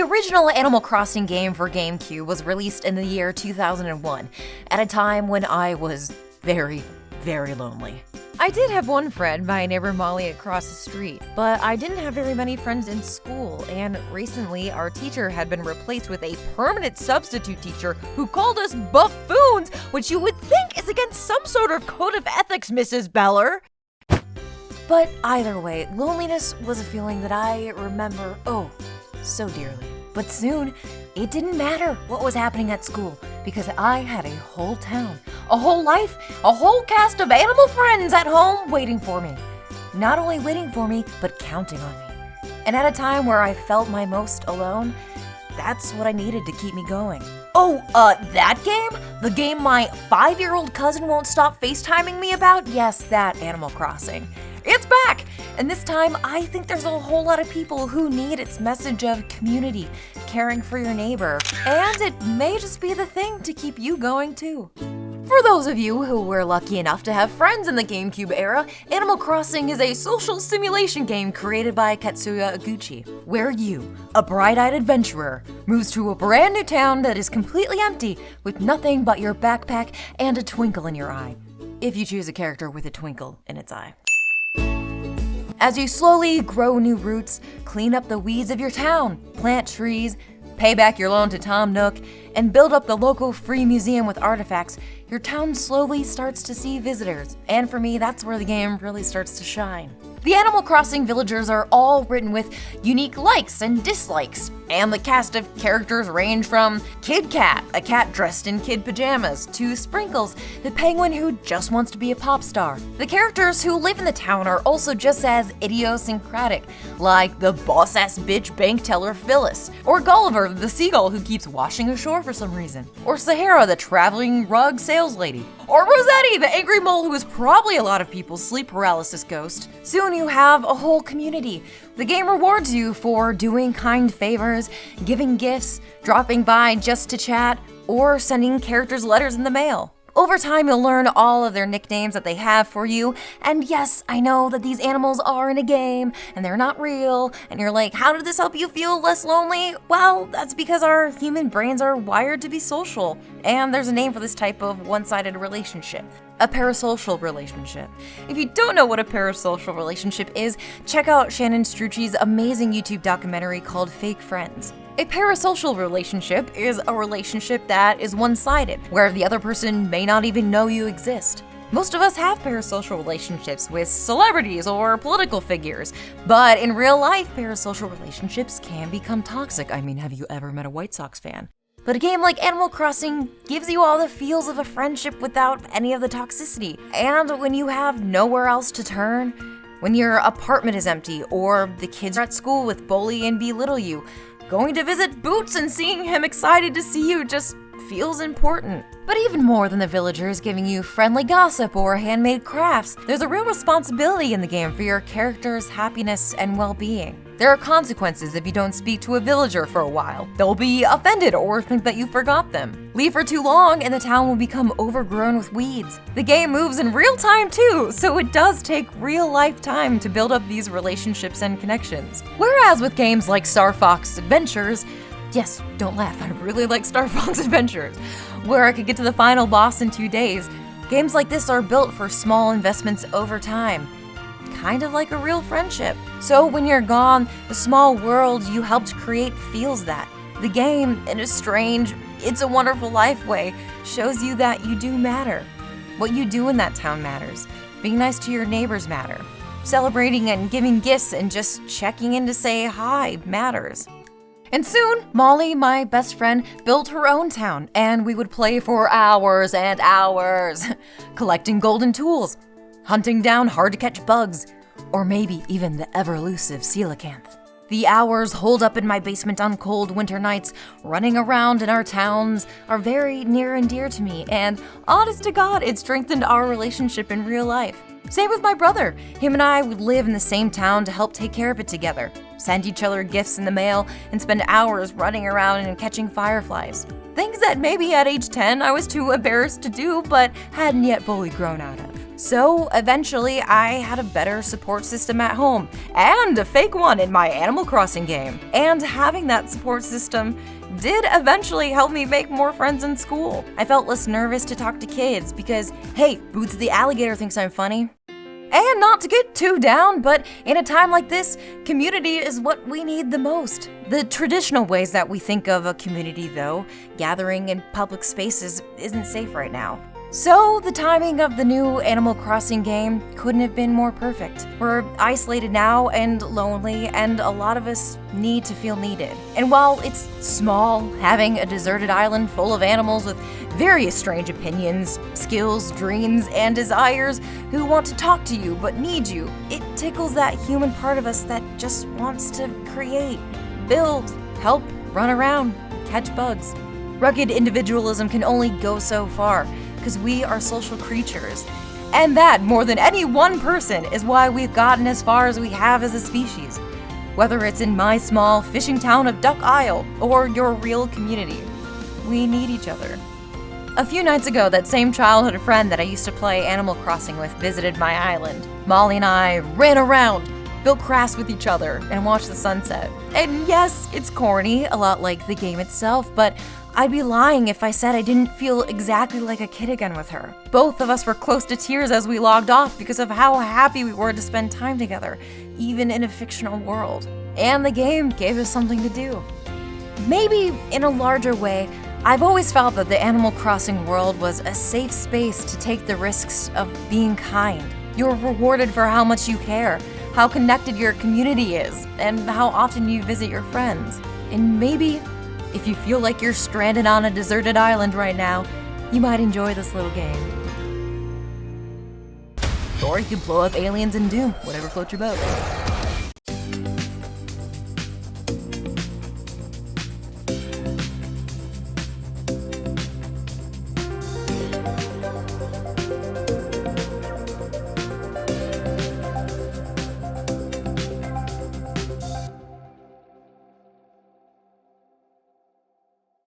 The original Animal Crossing game for GameCube was released in the year 2001, at a time when I was very, very lonely. I did have one friend, my neighbor Molly across the street, but I didn't have very many friends in school, and recently our teacher had been replaced with a permanent substitute teacher who called us buffoons, which you would think is against some sort of code of ethics, Mrs. Beller. But either way, loneliness was a feeling that I remember, so dearly. But soon, it didn't matter what was happening at school, because I had a whole town, a whole life, a whole cast of animal friends at home waiting for me. Not only waiting for me, but counting on me. And at a time where I felt my most alone, that's what I needed to keep me going. That game? The game my 5-year-old cousin won't stop FaceTiming me about? Yes, that Animal Crossing. It's back! And this time, I think there's a whole lot of people who need its message of community, caring for your neighbor, and it may just be the thing to keep you going too. For those of you who were lucky enough to have friends in the GameCube era, Animal Crossing is a social simulation game created by Katsuya Iguchi, where you, a bright-eyed adventurer, moves to a brand new town that is completely empty with nothing but your backpack and a twinkle in your eye, if you choose a character with a twinkle in its eye. As you slowly grow new roots, clean up the weeds of your town, plant trees, pay back your loan to Tom Nook, and build up the local free museum with artifacts, your town slowly starts to see visitors. And for me, that's where the game really starts to shine. The Animal Crossing villagers are all written with unique likes and dislikes, and the cast of characters range from Kid Cat, a cat dressed in kid pajamas, to Sprinkles, the penguin who just wants to be a pop star. The characters who live in the town are also just as idiosyncratic, like the boss-ass bitch bank teller Phyllis, or Gulliver, the seagull who keeps washing ashore for some reason, or Sahara, the traveling rug sales lady, or Rossetti, the angry mole who is probably a lot of people's sleep paralysis ghost. Soon you have a whole community. The game rewards you for doing kind favors, giving gifts, dropping by just to chat, or sending characters letters in the mail. Over time, you'll learn all of their nicknames that they have for you, and yes, I know that these animals are in a game, and they're not real, and you're like, how did this help you feel less lonely? Well, that's because our human brains are wired to be social, and there's a name for this type of one-sided relationship. A parasocial relationship. If you don't know what a parasocial relationship is, check out Shannon Strucci's amazing YouTube documentary called Fake Friends. A parasocial relationship is a relationship that is one-sided, where the other person may not even know you exist. Most of us have parasocial relationships with celebrities or political figures, but in real life, parasocial relationships can become toxic. I mean, have you ever met a White Sox fan? But a game like Animal Crossing gives you all the feels of a friendship without any of the toxicity. And when you have nowhere else to turn, when your apartment is empty, or the kids are at school with bully and belittle you, going to visit Boots and seeing him excited to see you just feels important. But even more than the villagers giving you friendly gossip or handmade crafts, there's a real responsibility in the game for your character's happiness and well-being. There are consequences if you don't speak to a villager for a while. They'll be offended or think that you forgot them. Leave for too long and the town will become overgrown with weeds. The game moves in real time too, so it does take real life time to build up these relationships and connections. Whereas with games like Star Fox Adventures, yes, don't laugh, I really like Star Fox Adventures, where I could get to the final boss in 2 days, games like this are built for small investments over time. Kind of like a real friendship. So when you're gone, the small world you helped create feels that. The game, in a strange, It's a Wonderful Life way, shows you that you do matter. What you do in that town matters. Being nice to your neighbors matter. Celebrating and giving gifts and just checking in to say hi matters. And soon, Molly, my best friend, built her own town, and we would play for hours and hours, collecting golden tools, hunting down hard-to-catch bugs, or maybe even the ever-elusive coelacanth. The hours holed up in my basement on cold winter nights, running around in our towns, are very near and dear to me, and honest to God, it strengthened our relationship in real life. Same with my brother. Him and I would live in the same town to help take care of it together, send each other gifts in the mail, and spend hours running around and catching fireflies. Things that maybe at age 10 I was too embarrassed to do, but hadn't yet fully grown out of. So eventually I had a better support system at home, and a fake one in my Animal Crossing game. And having that support system did eventually help me make more friends in school. I felt less nervous to talk to kids because, hey, Boots the alligator thinks I'm funny. And not to get too down, but in a time like this, community is what we need the most. The traditional ways that we think of a community, though, gathering in public spaces, isn't safe right now. So the timing of the new Animal Crossing game couldn't have been more perfect. We're isolated now and lonely, and a lot of us need to feel needed. And while it's small, having a deserted island full of animals with various strange opinions, skills, dreams, and desires who want to talk to you but need you, it tickles that human part of us that just wants to create, build, help, run around, catch bugs. Rugged individualism can only go so far, because we are social creatures. And that, more than any one person, is why we've gotten as far as we have as a species. Whether it's in my small fishing town of Duck Isle or your real community, we need each other. A few nights ago, that same childhood friend that I used to play Animal Crossing with visited my island. Molly and I ran around, built crafts with each other, and watched the sunset. And yes, it's corny, a lot like the game itself, but I'd be lying if I said I didn't feel exactly like a kid again with her. Both of us were close to tears as we logged off because of how happy we were to spend time together, even in a fictional world. And the game gave us something to do. Maybe in a larger way, I've always felt that the Animal Crossing world was a safe space to take the risks of being kind. You're rewarded for how much you care, how connected your community is, and how often you visit your friends. And maybe, if you feel like you're stranded on a deserted island right now, you might enjoy this little game. Or you can blow up aliens in Doom, whatever floats your boat.